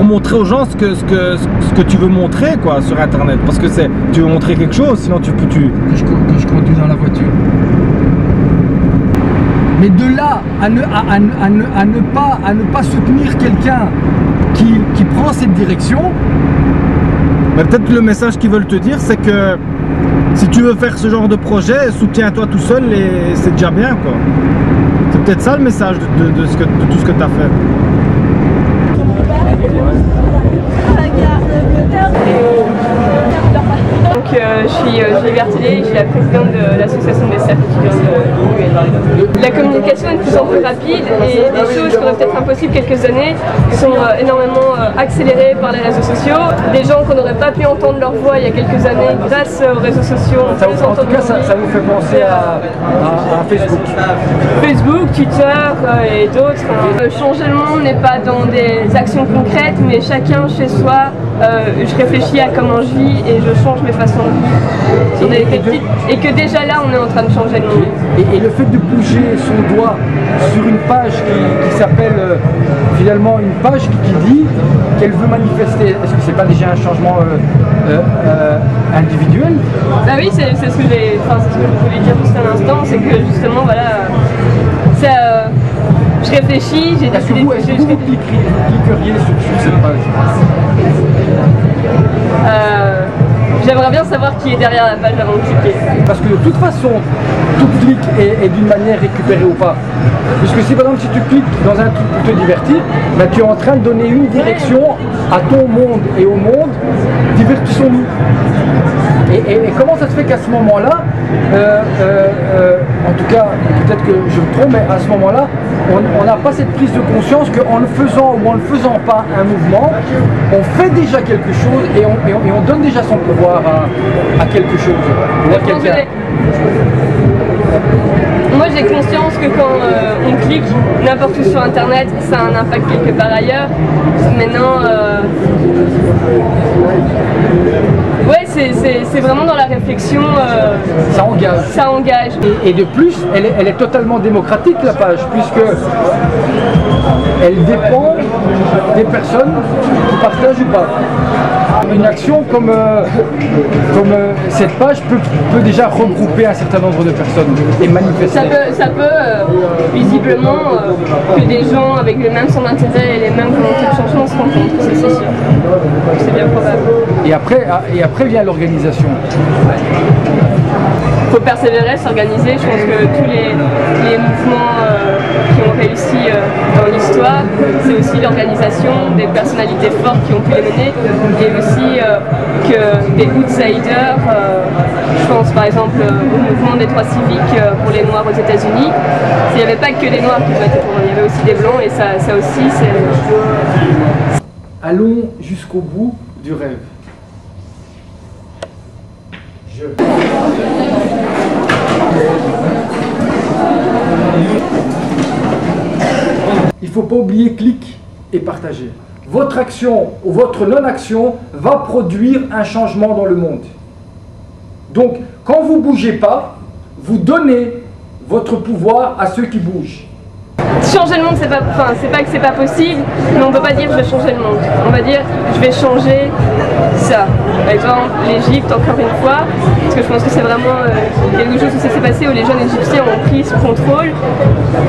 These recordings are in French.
pour montrer aux gens ce que tu veux montrer quoi, sur internet. Parce que tu veux montrer quelque chose, sinon tu peux... Que je conduis dans la voiture. Mais de là à ne pas soutenir quelqu'un qui prend cette direction... Mais peut-être le message qu'ils veulent te dire, c'est que si tu veux faire ce genre de projet, soutiens-toi tout seul et c'est déjà bien quoi. C'est peut-être ça le message de tout ce que tu as fait. Donc je suis Julie Berthellet, je suis la présidente de l'association des cercles étudiants de l'UL. La communication est de plus en plus rapide et des choses qui auraient peut-être impossibles quelques années sont énormément accélérées par les réseaux sociaux. Des gens qu'on n'aurait pas pu entendre leur voix il y a quelques années grâce aux réseaux sociaux. En tout cas, ça vous fait penser à Facebook. Facebook, Twitter et d'autres. Changer le monde n'est pas dans des actions concrètes, mais chacun chez soi, je réfléchis à comment je vis et je change mes façons de vivre sur des petites, et que déjà là on est en train de changer le monde. Et le fait de bouger son doigt sur une page qui s'appelle finalement une page qui dit qu'elle veut manifester, est-ce que c'est pas déjà un changement individuel? Bah oui, c'est ce que je voulais dire juste à l'instant, c'est que justement voilà, je réfléchis, j'ai décidé de... Est-ce que vous cliqueriez sur cette page? J'aimerais bien savoir qui est derrière la page avant de cliquer. Parce que de toute façon, tout clic est d'une manière récupérée ou pas. Puisque si par exemple si tu cliques dans un truc pour te divertir, ben, tu es en train de donner une direction à ton monde et au monde, divertissons-nous. Et comment ça se fait qu'à ce moment-là, en tout cas, peut-être que je me trompe, mais à ce moment-là, on n'a pas cette prise de conscience qu'en le faisant ou en ne faisant pas un mouvement, on fait déjà quelque chose et on donne déjà son pouvoir à quelque chose ou à quelqu'un. Moi j'ai conscience que quand on clique n'importe où sur internet, ça a un impact quelque part ailleurs. Maintenant, ouais, c'est vraiment dans la réflexion. Ça engage. Ça engage. Et de plus, elle est totalement démocratique la page, puisque elle dépend des personnes qui partagent ou pas. Une action comme cette page peut déjà regrouper un certain nombre de personnes et manifester. Ça peut visiblement que des gens avec le même centre d'intérêt et les mêmes volontés de changement se rencontrent, c'est sûr. C'est bien probable. Et après vient l'organisation. Il faut persévérer, s'organiser. Je pense que tous les mouvements qui ont réussi dans l'histoire, c'est aussi l'organisation, des personnalités fortes qui ont pu les mener, et aussi que des outsiders, je pense par exemple au mouvement des droits civiques pour les Noirs aux États-Unis. Il n'y avait pas que les Noirs qui votaient pour eux, il y avait aussi des Blancs, et ça aussi c'est... Allons jusqu'au bout du rêve. Il ne faut pas oublier clic et partager. Votre action ou votre non-action va produire un changement dans le monde. Donc, quand vous ne bougez pas, vous donnez votre pouvoir à ceux qui bougent. Changer le monde, c'est pas que c'est pas possible, mais on ne peut pas dire je vais changer le monde. On va dire je vais changer ça. Par exemple, l'Égypte, encore une fois, parce que je pense que c'est vraiment quelque chose où ça s'est passé, où les jeunes Égyptiens ont pris ce contrôle.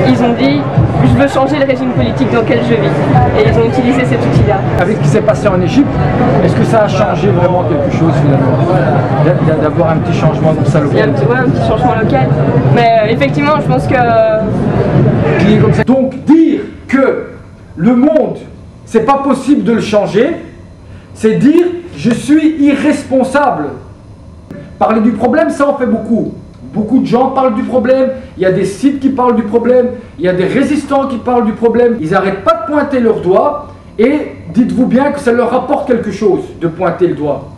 Ils ont dit je veux changer le régime politique dans lequel je vis. Et ils ont utilisé cet outil-là. Avec ce qui s'est passé en Égypte, est-ce que ça a changé vraiment quelque chose finalement? D'avoir un petit changement dans ça local? Un petit changement local. Mais effectivement, je pense que... Donc dire que le monde, c'est pas possible de le changer, c'est dire je suis irresponsable. Parler du problème, ça en fait beaucoup. Beaucoup de gens parlent du problème, il y a des sites qui parlent du problème, il y a des résistants qui parlent du problème. Ils n'arrêtent pas de pointer leur doigt et dites-vous bien que ça leur apporte quelque chose de pointer le doigt.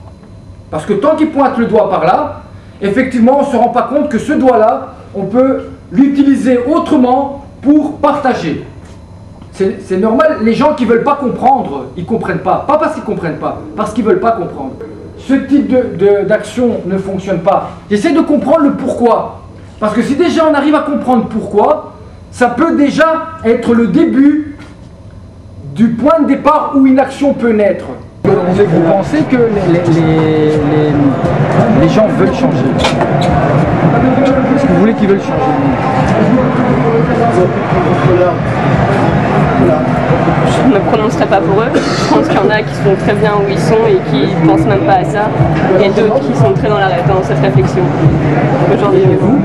Parce que tant qu'ils pointent le doigt par là, effectivement on ne se rend pas compte que ce doigt-là, on peut l'utiliser autrement pour partager. C'est normal, les gens qui ne veulent pas comprendre, ils ne comprennent pas. Pas parce qu'ils ne comprennent pas, parce qu'ils ne veulent pas comprendre. Ce type d'action ne fonctionne pas. J'essaie de comprendre le pourquoi. Parce que si déjà on arrive à comprendre pourquoi, ça peut déjà être le début du point de départ où une action peut naître. Vous pensez que les gens veulent changer? Est-ce que vous voulez qu'ils veulent changer? Je ne me prononcerai pas pour eux. Je pense qu'il y en a qui sont très bien où ils sont et qui ne pensent même pas à ça. Et d'autres qui sont très dans cette réflexion. Aujourd'hui, vous?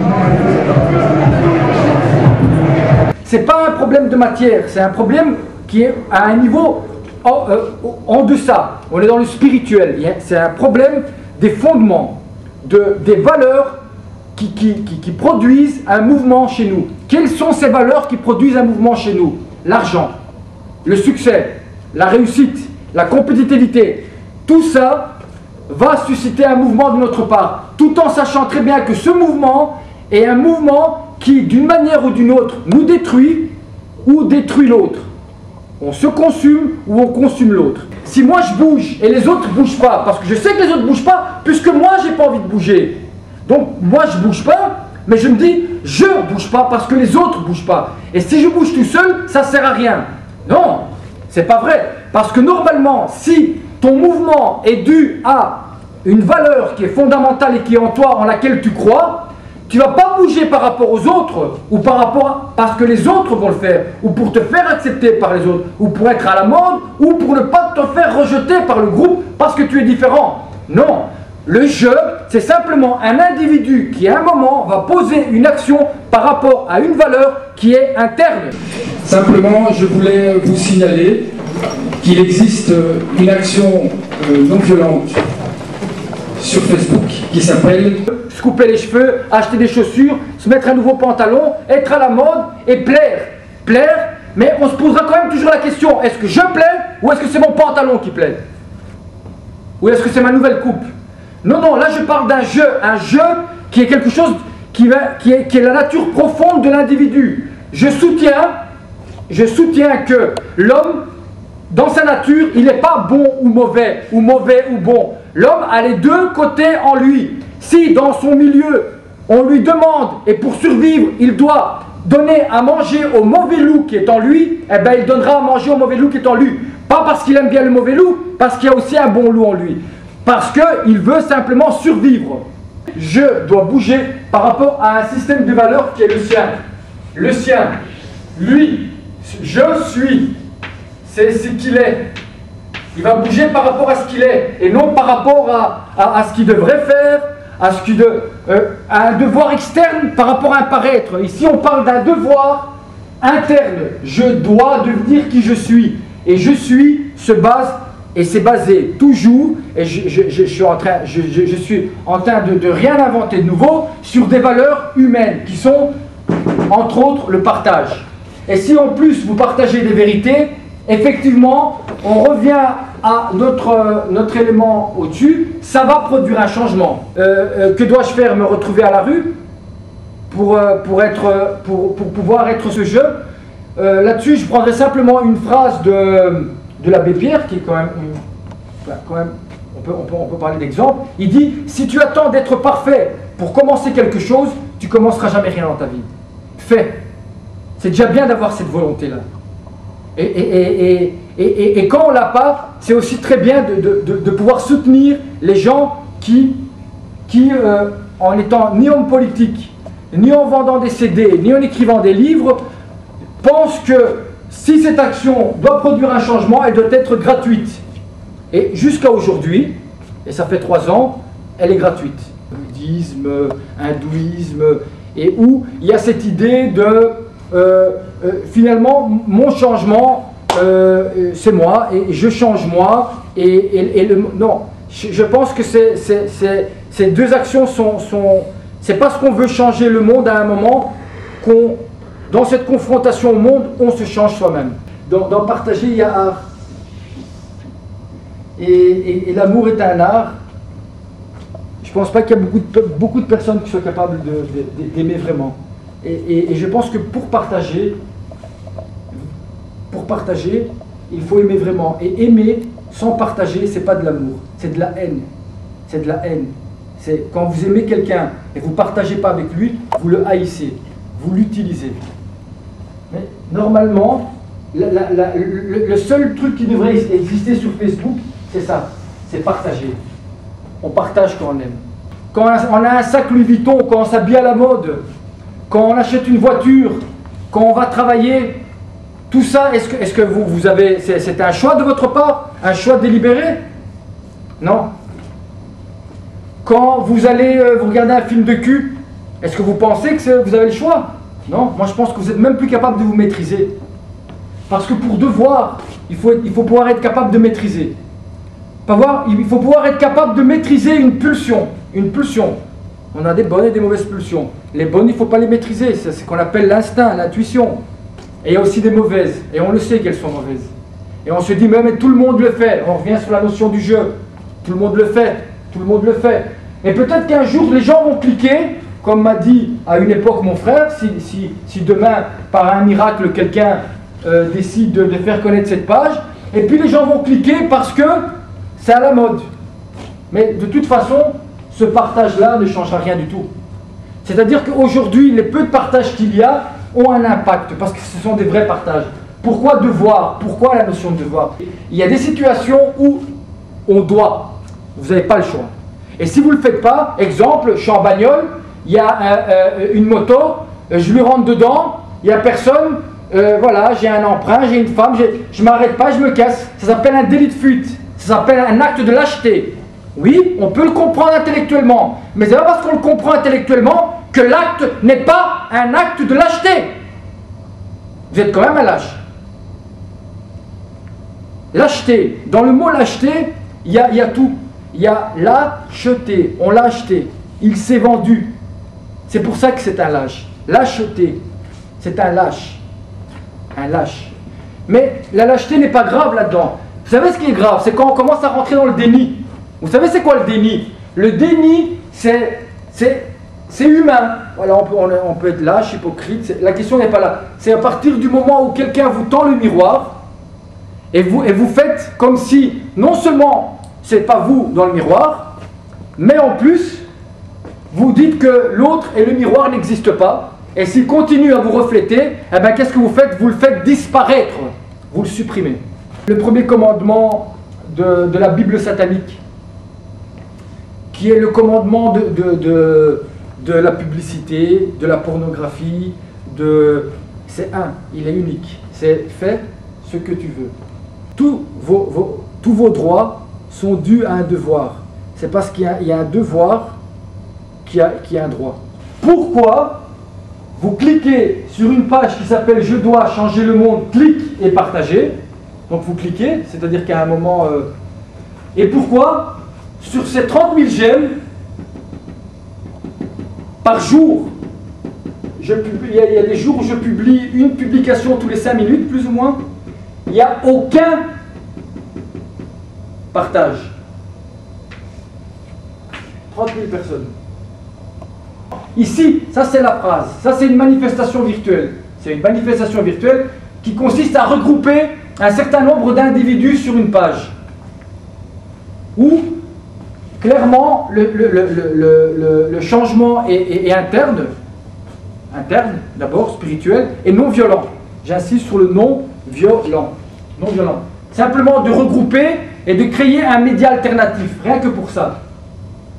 C'est pas un problème de matière, c'est un problème qui est à un niveau en deçà. On est dans le spirituel. C'est un problème des fondements, des valeurs qui produisent un mouvement chez nous. Quelles sont ces valeurs qui produisent un mouvement chez nous? L'argent, le succès, la réussite, la compétitivité. Tout ça va susciter un mouvement de notre part, tout en sachant très bien que ce mouvement est un mouvement qui, d'une manière ou d'une autre, nous détruit ou détruit l'autre. On se consume ou on consume l'autre. Si moi je bouge et les autres ne bougent pas, parce que je sais que les autres ne bougent pas, puisque moi j'ai pas envie de bouger. Donc moi je bouge pas, mais je me dis je bouge pas parce que les autres ne bougent pas. Et si je bouge tout seul, ça sert à rien. Non, c'est pas vrai. Parce que normalement, si ton mouvement est dû à une valeur qui est fondamentale et qui est en toi, en laquelle tu crois, tu ne vas pas bouger par rapport aux autres, ou par rapport parce que les autres vont le faire, ou pour te faire accepter par les autres, ou pour être à la mode, ou pour ne pas te faire rejeter par le groupe parce que tu es différent. Non, le je, c'est simplement un individu qui à un moment va poser une action par rapport à une valeur qui est interne. Simplement, je voulais vous signaler qu'il existe une action non violente sur Facebook qui s'appelle se couper les cheveux, acheter des chaussures, se mettre un nouveau pantalon, être à la mode et plaire. Plaire, mais on se posera quand même toujours la question, est-ce que je plais ou est-ce que c'est mon pantalon qui plaît? Ou est-ce que c'est ma nouvelle coupe? Non, non, là je parle d'un jeu qui est quelque chose qui est la nature profonde de l'individu. Je soutiens que l'homme, dans sa nature, il n'est pas bon ou mauvais ou bon. L'homme a les deux côtés en lui. Si dans son milieu, on lui demande, et pour survivre, il doit donner à manger au mauvais loup qui est en lui, eh bien il donnera à manger au mauvais loup qui est en lui. Pas parce qu'il aime bien le mauvais loup, parce qu'il y a aussi un bon loup en lui. Parce qu'il veut simplement survivre. Je dois bouger par rapport à un système de valeurs qui est le sien. Le sien, lui, je suis, c'est ce qu'il est. Il va bouger par rapport à ce qu'il est, et non par rapport à ce qu'il devrait faire, à un devoir externe par rapport à un paraître. Ici, on parle d'un devoir interne. Je dois devenir qui je suis. Et je suis se base, et c'est basé toujours, et je suis en train de rien inventer de nouveau, sur des valeurs humaines, qui sont, entre autres, le partage. Et si en plus vous partagez des vérités, effectivement, on revient à notre élément au-dessus, ça va produire un changement. Que dois-je faire? Me retrouver à la rue pour pouvoir être ce jeu? Là-dessus, je prendrai simplement une phrase de l'abbé Pierre, qui est quand même on peut parler d'exemple. Il dit, si tu attends d'être parfait pour commencer quelque chose, tu commenceras jamais rien dans ta vie. Fais. C'est déjà bien d'avoir cette volonté-là. Et quand on l'a pas, c'est aussi très bien de pouvoir soutenir les gens qui en étant ni homme politique, ni en vendant des CD, ni en écrivant des livres, pensent que si cette action doit produire un changement, elle doit être gratuite. Et jusqu'à aujourd'hui, et ça fait 3 ans, elle est gratuite. Bouddhisme, hindouisme, et où il y a cette idée de finalement mon changement c'est moi et je change moi non, je pense que ces deux actions c'est parce qu'on veut changer le monde à un moment qu'on, dans cette confrontation au monde, on se change soi-même. Dans partager, il y a art, et l'amour est un art. Je pense pas qu'il y a beaucoup de personnes qui soient capables d'aimer vraiment. Et je pense que pour partager, il faut aimer vraiment. Et aimer sans partager, c'est pas de l'amour, c'est de la haine. C'est de la haine. C'est quand vous aimez quelqu'un et vous ne partagez pas avec lui, vous le haïssez, vous l'utilisez. Mais normalement, le seul truc qui devrait exister sur Facebook, c'est ça, c'est partager. On partage quand on aime. Quand on a un sac Louis Vuitton, quand on s'habille à la mode, quand on achète une voiture, quand on va travailler, tout ça, est-ce que vous avez... C'est un choix de votre part? Un choix délibéré? Non. Quand vous allez vous regarder un film de cul, est-ce que vous pensez que vous avez le choix? Non. Moi je pense que vous n'êtes même plus capable de vous maîtriser. Parce que pour devoir, il faut pouvoir être capable de maîtriser. Il faut pouvoir être capable de maîtriser une pulsion. Une pulsion. On a des bonnes et des mauvaises pulsions. Les bonnes, il ne faut pas les maîtriser. C'est ce qu'on appelle l'instinct, l'intuition. Et il y a aussi des mauvaises. Et on le sait qu'elles sont mauvaises. Et on se dit, mais tout le monde le fait. On revient sur la notion du jeu. Tout le monde le fait. Tout le monde le fait. Et peut-être qu'un jour, les gens vont cliquer, comme m'a dit à une époque mon frère, si demain, par un miracle, quelqu'un décide de faire connaître cette page, et puis les gens vont cliquer parce que c'est à la mode. Mais de toute façon, ce partage-là ne changera rien du tout. C'est-à-dire qu'aujourd'hui, les peu de partages qu'il y a ont un impact, parce que ce sont des vrais partages. Pourquoi devoir? Pourquoi la notion de devoir? Il y a des situations où on doit. Vous n'avez pas le choix. Et si vous ne le faites pas, exemple, je suis en bagnole, il y a une moto, je lui rentre dedans, il n'y a personne, voilà, j'ai un emprunt, j'ai une femme, je ne m'arrête pas, je me casse. Ça s'appelle un délit de fuite, ça s'appelle un acte de lâcheté. Oui, on peut le comprendre intellectuellement, mais c'est pas parce qu'on le comprend intellectuellement que l'acte n'est pas un acte de lâcheté. Vous êtes quand même un lâche. Lâcheté, dans le mot lâcheté, il y a tout. Il y a lâcheté, on l'a acheté, il s'est vendu. C'est pour ça que c'est un lâche. Lâcheté, c'est un lâche. Un lâche. Mais la lâcheté n'est pas grave là-dedans. Vous savez ce qui est grave? C'est quand on commence à rentrer dans le déni. Vous savez c'est quoi le déni? Le déni, c'est humain. Voilà, on peut être lâche, hypocrite. La question n'est pas là. C'est à partir du moment où quelqu'un vous tend le miroir et vous faites comme si, non seulement c'est pas vous dans le miroir, mais en plus, vous dites que l'autre et le miroir n'existent pas. Et s'il continue à vous refléter, eh bien qu'est-ce que vous faites? Vous le faites disparaître. Vous le supprimez. Le premier commandement de la Bible satanique, qui est le commandement de la publicité, de la pornographie, c'est il est unique. C'est fais ce que tu veux. Tous vos droits sont dus à un devoir. C'est parce qu'il y a un devoir qu'il y a un droit. Pourquoi vous cliquez sur une page qui s'appelle « Je dois changer le monde », clique et partager. Donc vous cliquez, c'est-à-dire qu'à un moment... Et pourquoi sur ces 30 000 j'aime, par jour, il y a des jours où je publie une publication tous les 5 minutes, plus ou moins, il n'y a aucun partage. 30 000 personnes. Ici, ça c'est la phrase, ça c'est une manifestation virtuelle. C'est une manifestation virtuelle qui consiste à regrouper un certain nombre d'individus sur une page. Où, clairement, le changement est interne d'abord, spirituel, et non violent. J'insiste sur le non violent. Non violent. Simplement de regrouper et de créer un média alternatif, rien que pour ça.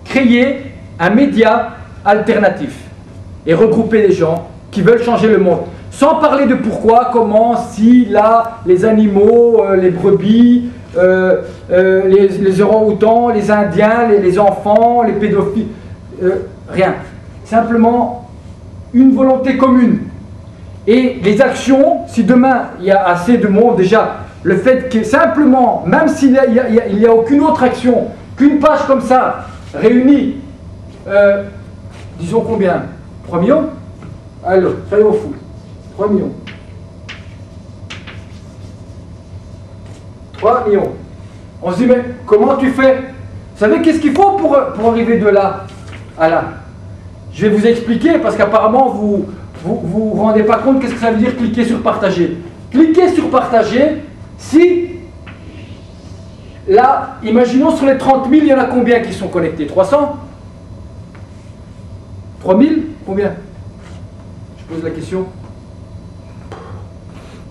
Créer un média alternatif et regrouper les gens qui veulent changer le monde. Sans parler de pourquoi, comment, si, là, les animaux, les brebis, les orang-outans, les indiens, les enfants, les pédophiles, rien. Simplement une volonté commune. Et les actions, si demain il y a assez de monde, déjà, le fait que simplement, même s'il n'y a aucune autre action, qu'une page comme ça réunit, disons combien? 3 millions? Alors, soyons fous. 3 millions. 3 millions. On se dit, mais comment tu fais? Vous savez qu'est-ce qu'il faut pour arriver de là à là? Je vais vous expliquer parce qu'apparemment vous rendez pas compte qu'est-ce que ça veut dire cliquer sur partager. Cliquez sur partager si, là, imaginons sur les 30 000, il y en a combien qui sont connectés? 300? 3 000? Combien? Je pose la question.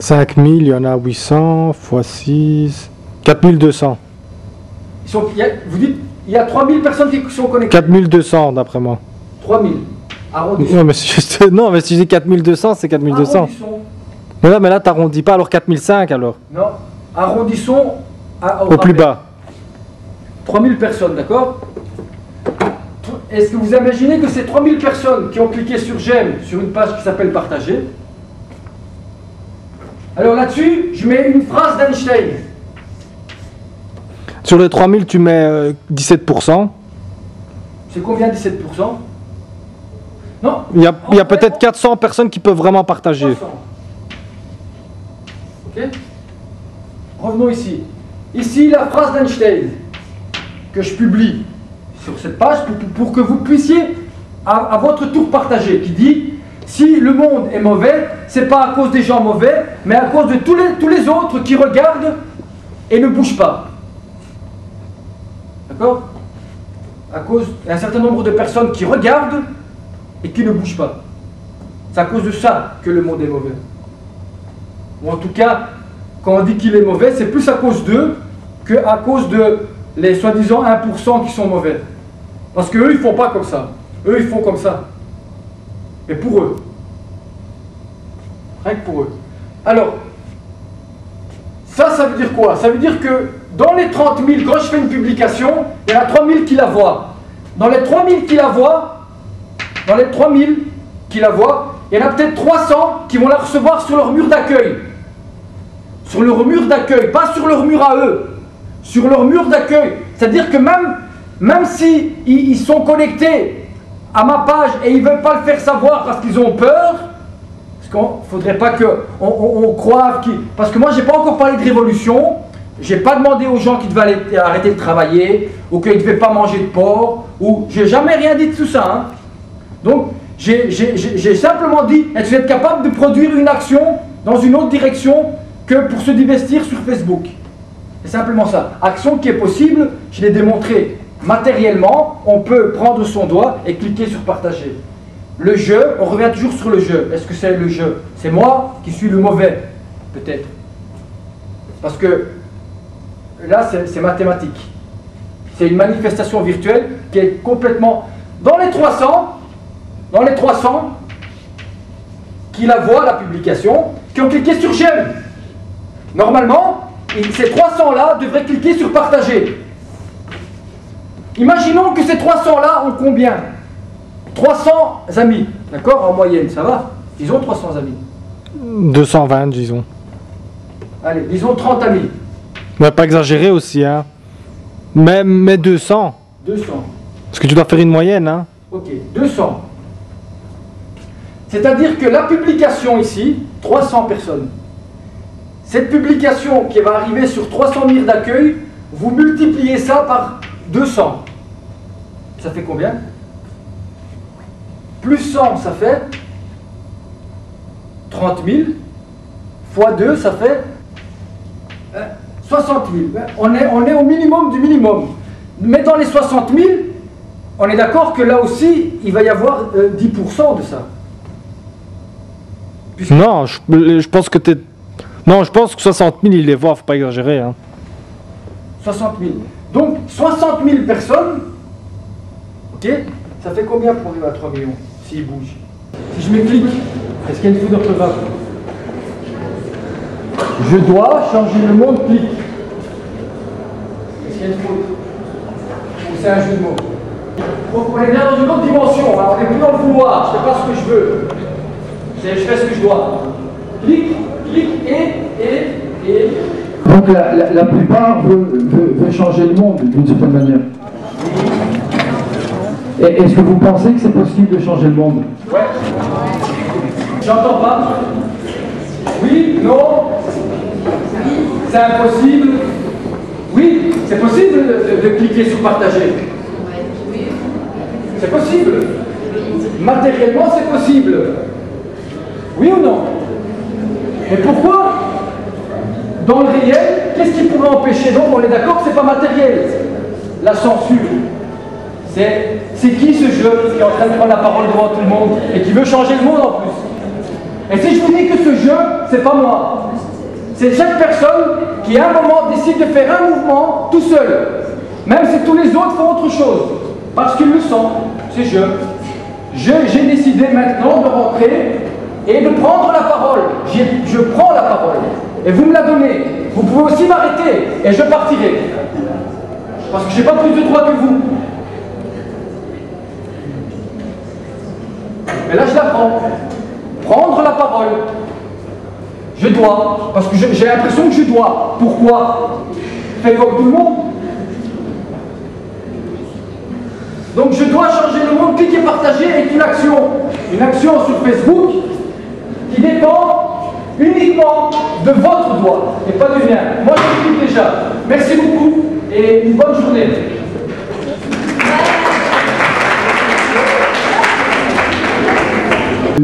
5000, il y en a 800, x 6, 4200. Vous dites, il y a 3000 personnes qui sont connectées. 4200 d'après moi. 3000. Arrondissons. Non, mais si je dis 4200, c'est 4200. Arrondissons. Mais là, t'arrondis pas, alors 4005 alors. Non, arrondissons au plus bas. 3000 personnes, d'accord? Est-ce que vous imaginez que ces 3000 personnes qui ont cliqué sur j'aime sur une page qui s'appelle partager? Alors là-dessus, je mets une phrase d'Einstein. Sur les 3000, tu mets 17%. C'est combien 17%? Non. Il y a peut-être 400 personnes qui peuvent vraiment partager. 300. Ok. Revenons ici. Ici, la phrase d'Einstein que je publie sur cette page pour que vous puissiez à votre tour partager, qui dit: si le monde est mauvais, c'est pas à cause des gens mauvais, mais à cause de tous les autres qui regardent et ne bougent pas. D'accord? À cause d'un certain nombre de personnes qui regardent et qui ne bougent pas. C'est à cause de ça que le monde est mauvais. Ou en tout cas, quand on dit qu'il est mauvais, c'est plus à cause d'eux qu'à cause de les soi-disant 1% qui sont mauvais. Parce qu'eux, ils ne font pas comme ça. Eux, ils font comme ça. Et pour eux. Rien que pour eux. Alors, ça veut dire quoi? Ça veut dire que dans les 30 000, quand je fais une publication, il y en a 3 000 qui la voient. Dans les 3 000 qui la voient, il y en a peut-être 300 qui vont la recevoir sur leur mur d'accueil. Sur leur mur d'accueil, pas sur leur mur à eux. Sur leur mur d'accueil. C'est-à-dire que même si ils sont connectés à ma page et ils ne veulent pas le faire savoir parce qu'ils ont peur, parce qu'il ne faudrait pas qu'on croie parce que moi, je n'ai pas encore parlé de révolution. Je n'ai pas demandé aux gens qui devaient arrêter de travailler, ou qu'ils ne devaient pas manger de porc, ou j'ai jamais rien dit de tout ça. Hein. Donc, j'ai simplement dit: est-ce que vous êtes capable de produire une action dans une autre direction que pour se divestir sur Facebook? C'est simplement ça. Action qui est possible, je l'ai démontré matériellement. On peut prendre son doigt et cliquer sur partager. Le jeu, on revient toujours sur le jeu. Est-ce que c'est le jeu? C'est moi qui suis le mauvais, peut-être. Parce que là, c'est mathématique. C'est une manifestation virtuelle qui est complètement... Dans les 300 qui la voient, la publication, qui ont cliqué sur j'aime. Normalement, ces 300-là devraient cliquer sur partager. Imaginons que ces 300-là ont combien? 300 amis, d'accord? En moyenne, ça va? Ils ont 300 amis. 220, disons. Allez, disons 30 amis. On va pas exagérer aussi, hein. Mais 200. 200. Parce que tu dois faire une moyenne, hein. Ok, 200. C'est-à-dire que la publication ici, 300 personnes. Cette publication qui va arriver sur 300 000 d'accueil, vous multipliez ça par 200. Ça fait combien? Plus 100, ça fait 30 000. Fois 2, ça fait 60 000. On est au minimum du minimum. Mais dans les 60 000, on est d'accord que là aussi, il va y avoir 10% de ça. Non, je pense que t'es... Non, je pense que 60 000, ils les voient, faut pas exagérer. Hein. 60 000. Donc, 60 000 personnes, ok, ça fait combien pour arriver à 3 millions, s'ils bougent? Si je mets clic, est-ce qu'il y a une faute d'orthographe? Je dois changer le monde, clic. Est-ce qu'il y a une faute? Ou c'est un jeu de mots? Donc, on est bien dans une autre dimension, hein. On n'est plus dans le vouloir, je ne fais pas ce que je veux. Je fais ce que je dois. Clic, clic, et... Donc la plupart veut changer le monde d'une certaine manière. Est-ce que vous pensez que c'est possible de changer le monde? Ouais. J'entends pas. Oui, non. C'est impossible. Oui, c'est possible de cliquer sur partager. C'est possible. Matériellement, c'est possible. Oui ou non? Mais pourquoi? Dans le réel, qu'est-ce qui pourrait empêcher? Donc on est d'accord que ce n'est pas matériel. La censure. C'est qui ce jeune qui est en train de prendre la parole devant tout le monde et qui veut changer le monde en plus? Et si je vous dis que ce jeu, c'est pas moi. C'est chaque personne qui à un moment décide de faire un mouvement tout seul. Même si tous les autres font autre chose. Parce qu'ils le sentent. C'est je. J'ai décidé maintenant de rentrer et de prendre la parole. Je prends la parole. Et vous me la donnez. Vous pouvez aussi m'arrêter et je partirai. Parce que je n'ai pas plus de droits que vous. Mais là, je la prends. Prendre la parole. Je dois. Parce que j'ai l'impression que je dois. Pourquoi? Fais comme tout le monde. Donc je dois changer le monde. Cliquer partager est une action. Une action sur Facebook qui dépend uniquement de votre droit et pas du mien. Moi je clique déjà. Merci beaucoup et une bonne journée.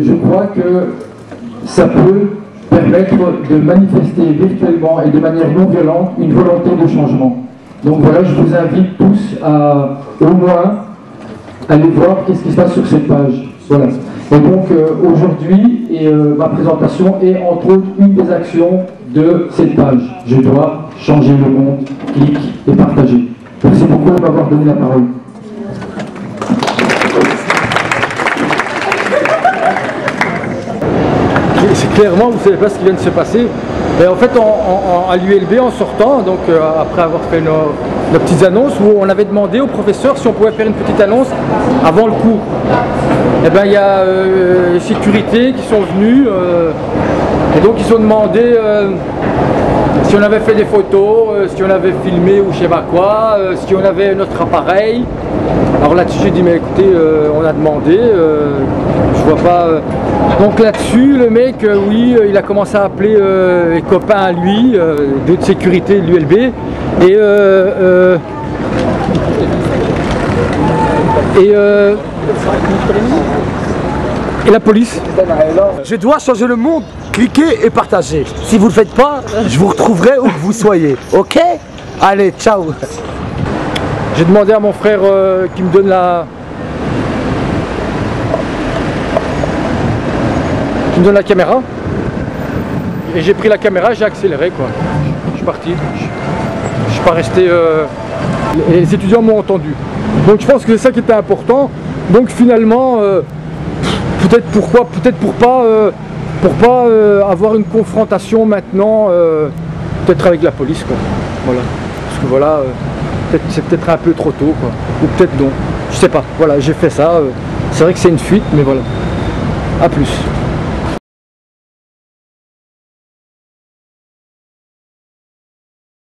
Je crois que ça peut permettre de manifester virtuellement et de manière non violente une volonté de changement. Donc voilà, je vous invite tous à au moins aller voir qu'est-ce qui se passe sur cette page. Voilà. Et donc aujourd'hui, ma présentation est entre autres une des actions de cette page. Je dois changer le monde, clique et partager. Merci beaucoup de m'avoir donné la parole. C'est clairement, vous ne savez pas ce qui vient de se passer. Et en fait, à l'ULB, en sortant, donc après avoir fait nos petites annonces, où on avait demandé au professeur si on pouvait faire une petite annonce avant le cours. Et bien, il y a les sécurités qui sont venus, et donc ils ont demandé si on avait fait des photos, si on avait filmé ou je sais pas quoi, si on avait notre appareil. Alors là-dessus, j'ai dit, mais écoutez, on a demandé, je vois pas... Donc là-dessus, le mec, oui, il a commencé à appeler les copains à lui, d'autres sécurités de l'ULB, et la police. Je dois changer le monde, cliquez et partagez. Si vous ne le faites pas, je vous retrouverai où que vous soyez, ok? Allez, ciao. J'ai demandé à mon frère qui me donne la caméra et j'ai pris la caméra, j'ai accéléré quoi. Je suis parti. Je suis pas resté. Les étudiants m'ont entendu. Donc je pense que c'est ça qui était important. Donc finalement, peut-être pour pas avoir une confrontation maintenant, peut-être avec la police quoi. Voilà. Parce que voilà. C'est peut-être un peu trop tôt quoi, ou peut-être non, je sais pas, voilà j'ai fait ça, c'est vrai que c'est une fuite mais voilà, à plus.